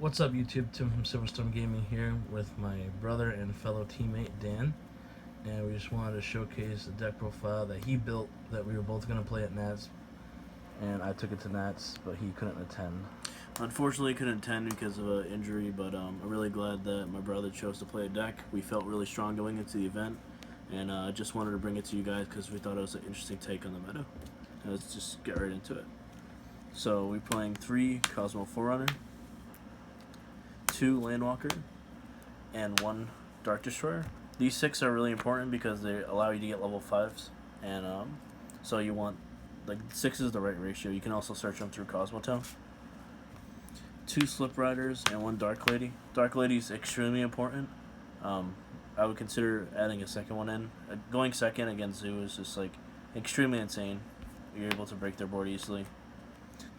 What's up, YouTube? Tim from Silverstorm Gaming here with my brother and fellow teammate Dan, and we just wanted to showcase the deck profile that he built that we were both going to play at Nats, and I took it to Nats, but he couldn't attend. Unfortunately, couldn't attend because of an injury, but I'm really glad that my brother chose to play a deck. We felt really strong going into the event, and I just wanted to bring it to you guys because we thought it was an interesting take on the meta. And let's just get right into it. So we're playing 3 Kozmo Forerunner, 2 Landwalker, and 1 Dark Destroyer. These 6 are really important because they allow you to get level 5s, and so you want, like, 6 is the right ratio. You can also search them through Cosmotown. 2 Slip Riders and 1 Dark Lady. Dark Lady is extremely important. I would consider adding a second one in. Going second against Zoo is just like extremely insane. You're able to break their board easily.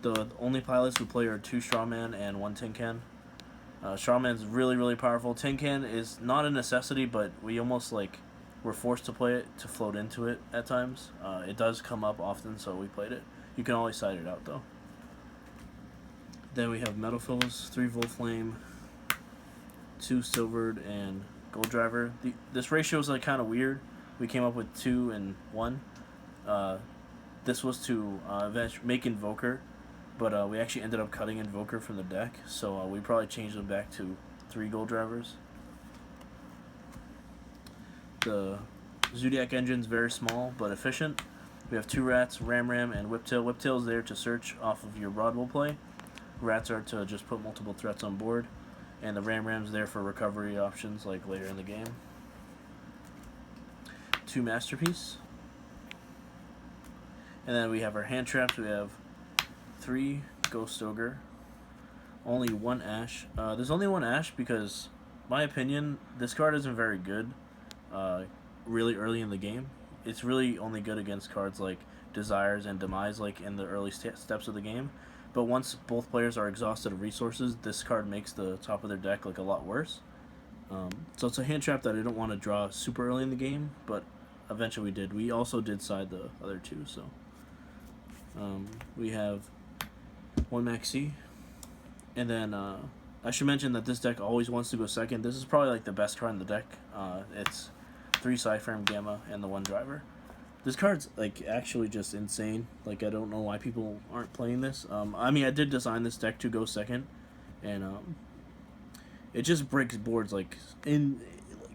The only pilots we play are 2 Strawman and 1 Tin Can. Strawman's really powerful. Tin Can is not a necessity, but we almost we're forced to play it to float into it at times. It does come up often, so we played it. You can always side it out though. Then we have Metalfoes, 3 Volflame, 2 Silvered, and Gold Driver. This ratio is kind of weird. We came up with 2 and 1. This was to make Invoker, but we actually ended up cutting Invoker from the deck, so we probably changed them back to 3 Gold Drivers. The Zoodiac engine's very small but efficient. We have 2 Rats, Ram, and Whiptail. Whiptail is there to search off of your Broadwell play. Rats are to just put multiple threats on board, and the Ram's there for recovery options like later in the game. 2 Masterpiece. And then we have our hand traps. We have 3 Ghost Ogre, only 1 Ash. There's only 1 Ash because, my opinion, this card isn't very good really early in the game. It's really only good against cards like Desires and Demise in the early steps of the game. But once both players are exhausted of resources, this card makes the top of their deck a lot worse. So it's a hand trap that I don't want to draw super early in the game, but eventually we did. We also did side the other 2, so we have 1 Maxi, and then I should mention that this deck always wants to go second. This is probably the best card in the deck. It's 3 Cypherm, Gamma, and the 1 Driver. This card's actually just insane. I don't know why people aren't playing this. I mean, I did design this deck to go second, and it just breaks boards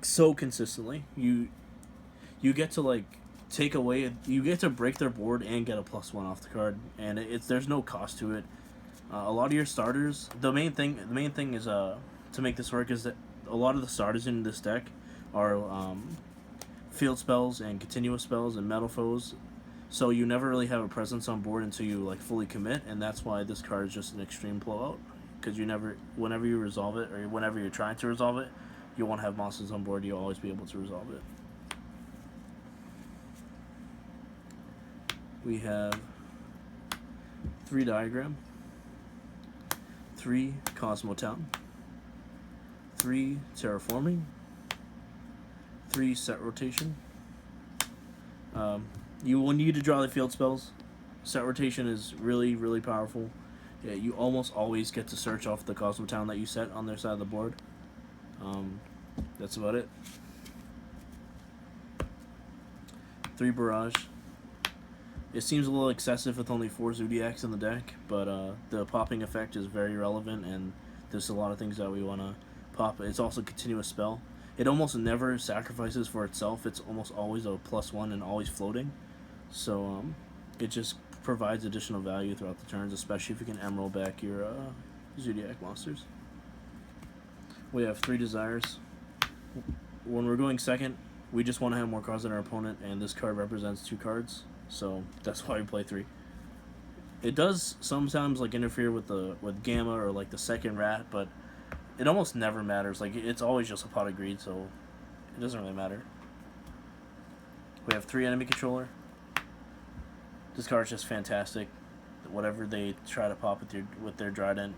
so consistently. You get to take away. You get to break their board and get a +1 off the card, and there's no cost to it. A lot of your starters. The main thing is to make this work is that a lot of the starters in this deck are field spells and continuous spells and Metalfoes, so you never really have a presence on board until you fully commit, and that's why this card is just an extreme blowout, because whenever you resolve it, or whenever you're trying to resolve it, you won't have monsters on board. You'll always be able to resolve it. We have 3 Diagram, 3 Cosmotown, 3 Terraforming, 3 Set Rotation. You will need to draw the field spells. Set Rotation is really powerful. Yeah, you almost always get to search off the Cosmotown that you set on their side of the board. That's about it. 3 Barrage. It seems a little excessive with only 4 Zoodiacs in the deck, but the popping effect is very relevant, and there's a lot of things that we want to pop. It's also a continuous spell. It almost never sacrifices for itself. It's almost always a +1 and always floating. So it just provides additional value throughout the turns, especially if you can emerald back your Zoodiac monsters. We have 3 Desires. When we're going second, we just want to have more cards than our opponent, and this card represents 2 cards, so that's why we play 3. It does sometimes interfere with Gamma or the second Rat, but it almost never matters. It's always just a pot of greed, so it doesn't really matter. We have 3 Enemy Controller. This card's just fantastic. Whatever they try to pop with their Trident,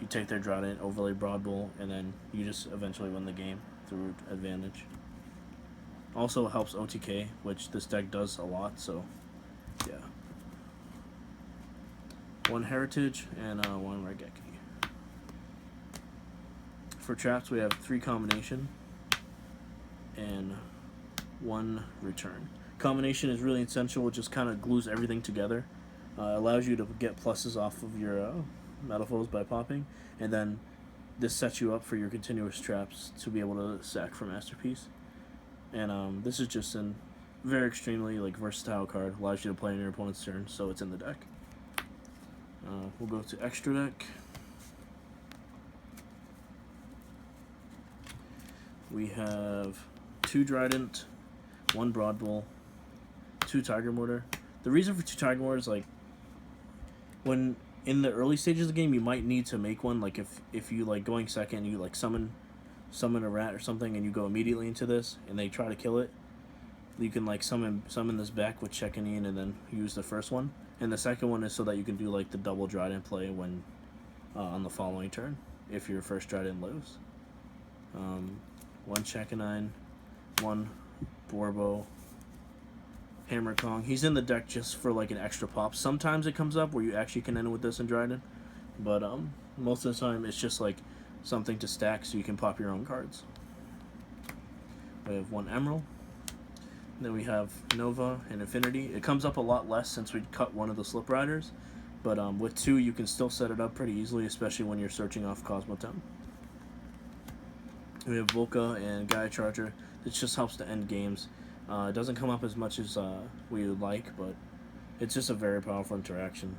you take their Trident, overlay Broadwell, and then you just eventually win the game through advantage. Also helps OTK, which this deck does a lot, so yeah. 1 Heritage and 1 Regeki. For traps, we have 3 combination and 1 return. Combination is really essential. It just kind of glues everything together. Allows you to get pluses off of your Metalfoes by popping, and then this sets you up for your continuous traps to be able to sack for Masterpiece. And this is just a very extremely versatile card. Allows you to play in your opponent's turn, so it's in the deck. We'll go to extra deck. We have 2 Trident, 1 Broadbull, 2 Tiger Mortar. The reason for 2 Tiger Mortar is when in the early stages of the game you might need to make one. If you going second, you summon a rat or something, and you go immediately into this, and they try to kill it. You can summon this back with checking in, and then use the first one. And the second one is so that you can do the double Trident play when on the following turn if your first Trident lives. 1 Chakanine, 1 Borbo, Hammer Kong. He's in the deck just for an extra pop. Sometimes it comes up where you actually can end with this in Trident, but most of the time it's just something to stack so you can pop your own cards. We have 1 Emerald. Then we have Nova and Infinity. It comes up a lot less since we cut one of the Slip Riders, but with 2 you can still set it up pretty easily, especially when you're searching off Kozmo. We have Volca and Gaia Charger. This just helps to end games. It doesn't come up as much as we would like, but it's just a very powerful interaction.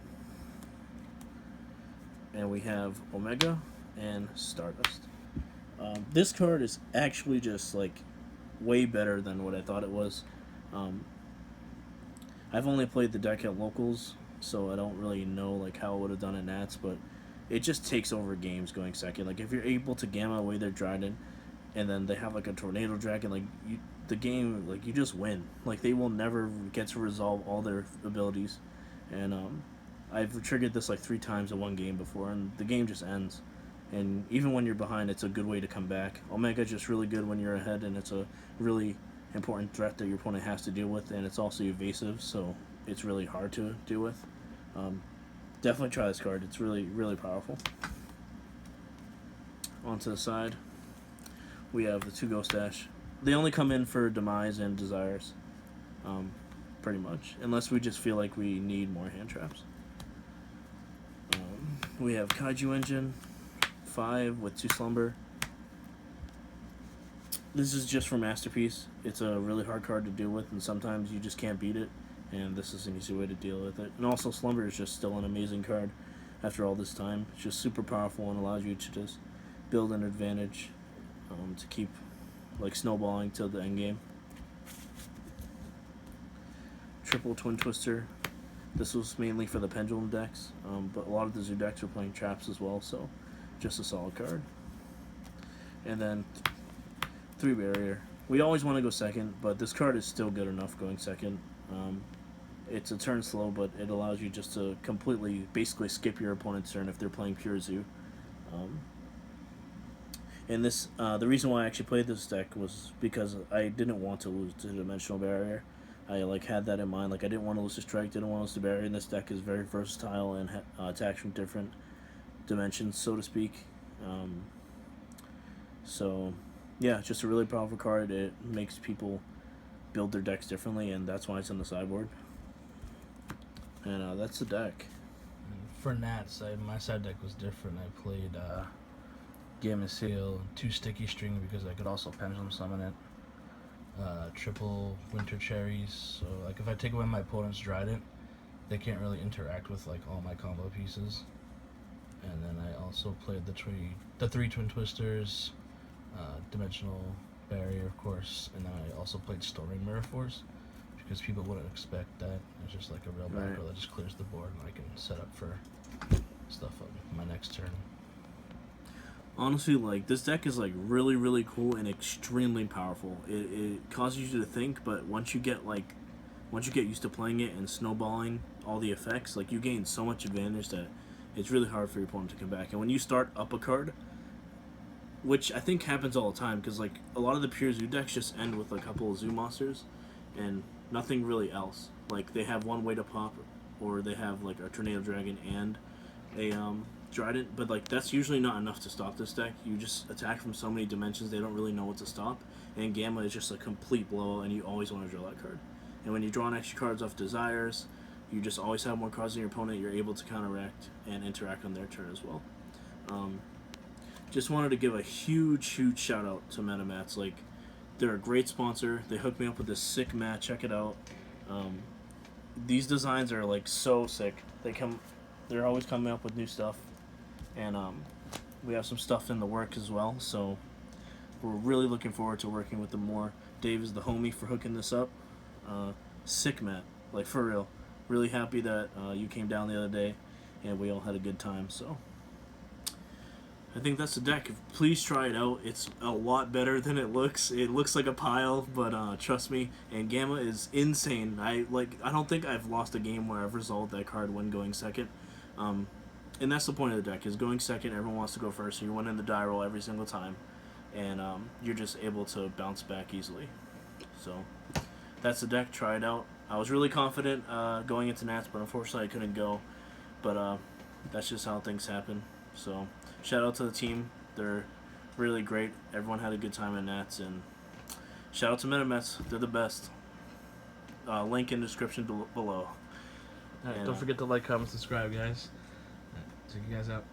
And we have Omega and Stardust. This card is actually just way better than what I thought it was. I've only played the deck at locals, so I don't really know how it would have done at Nats, but it just takes over games going second. If you're able to gamma away their Trident, and then they have a Tornado Dragon, the game, you just win. They will never get to resolve all their abilities. And I've triggered this 3 times in one game before, and the game just ends. And even when you're behind, it's a good way to come back. Omega's just really good when you're ahead, and it's a really important threat that your opponent has to deal with, and it's also evasive, so it's really hard to deal with. Definitely try this card. It's really, really powerful. Onto the side, we have the 2 Ghost Dash. They only come in for Demise and Desires, pretty much, unless we just feel like we need more hand traps. We have Kaiju Engine, 5 with 2 Slumber. This is just for Masterpiece. It's a really hard card to deal with, and sometimes you just can't beat it, and this is an easy way to deal with it. And also, Slumber is just still an amazing card after all this time. It's just super powerful and allows you to just build an advantage to keep snowballing till the end game. Triple Twin Twister. This was mainly for the Pendulum decks, but a lot of the Zoo decks are playing traps as well, so just a solid card. And then 3 Barrier. We always want to go second, but this card is still good enough going second. It's a turn slow, but it allows you just to basically skip your opponent's turn if they're playing pure Zoo. And this, the reason why I actually played this deck was because I didn't want to lose to Dimensional Barrier. I had that in mind. I didn't want to lose to Strike, didn't want to lose to Barrier, and this deck is very versatile and attacks from different dimensions, so to speak. So, yeah, just a really powerful card. It makes people build their decks differently, and that's why it's on the sideboard. And that's the deck. For Nats, my side deck was different. I played Gamma Seal, 2 Sticky String because I could also Pendulum Summon it. Triple Winter Cherries, so if I take away my opponent's Trident, they can't really interact with all my combo pieces. And then I also played the 3 Twin Twisters, Dimensional Barrier, of course, and then I also played Storming Mirror Force because people wouldn't expect that. It's just a real back row that just clears the board, and I can set up for stuff on my next turn. Honestly, this deck is really, really cool and extremely powerful. It causes you to think, but once you get used to playing it and snowballing all the effects, you gain so much advantage that it's really hard for your opponent to come back. And when you start up a card, which I think happens all the time, because a lot of the pure Zoo decks just end with a couple of Zoo monsters and nothing really else. They have one way to pop, or they have a Tornado Dragon and a Trident, but like that's usually not enough to stop this deck. You just attack from so many dimensions, they don't really know what to stop. And Gamma is just a complete blow, and you always want to draw that card. And when you draw an extra cards off Desires, you just always have more cards than your opponent. You're able to counteract and interact on their turn as well. Just wanted to give a huge shout out to MetaMats. Like, they're a great sponsor. They hooked me up with this sick mat. Check it out. These designs are like so sick. They're always coming up with new stuff, and we have some stuff in the works as well. So we're really looking forward to working with them more. Dave is the homie for hooking this up. Sick mat, like for real. Really happy that you came down the other day, and we all had a good time. So I think that's the deck. Please try it out. It's a lot better than it looks. It looks like a pile, but trust me. And Gamma is insane. I don't think I've lost a game where I've resolved that card when going second. And that's the point of the deck, is going second. Everyone wants to go first, so you win in the die roll every single time, and you're just able to bounce back easily. So that's the deck. Try it out. I was really confident going into Nats, but unfortunately I couldn't go. But that's just how things happen. So shout out to the team. They're really great. Everyone had a good time at Nats. And shout out to MetaMets. They're the best. Link in description below. All right, don't forget to like, comment, subscribe, guys. All right, check you guys out.